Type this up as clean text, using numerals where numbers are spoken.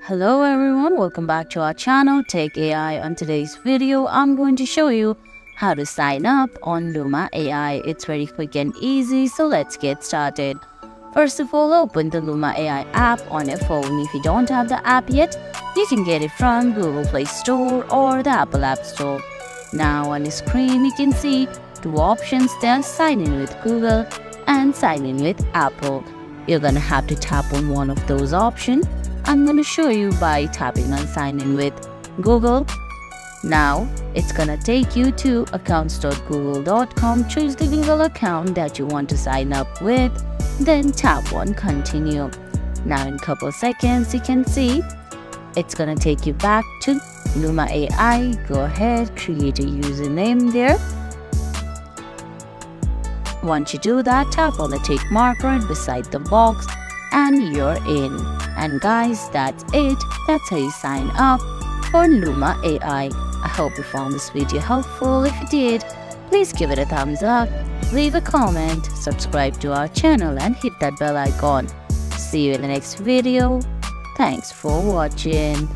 Hello everyone, welcome back to our channel Tech AI. On today's video, I'm going to show you how to sign up on Luma AI. It's very quick and easy, so let's get started. First of all, open the Luma AI app on your phone. If you don't have the app yet, you can get it from Google Play Store or the Apple App Store. Now on the screen, you can see two options there: sign in with Google and sign in with Apple. You're gonna have to tap on one of those options. I'm going to show you by tapping on sign in with Google. Now it's going to take you to accounts.google.com. Choose the Google account that you want to sign up with, then tap on continue. Now in a couple of seconds you can see it's going to take you back to Luma AI. Go ahead, create a username there. Once you do that, tap on the tick mark right beside the box and you're in. And guys, that's it. That's how you sign up for Luma AI. I hope you found this video helpful. If you did, please give it a thumbs up, leave a comment, subscribe to our channel and hit that bell icon. See you in the next video. Thanks for watching.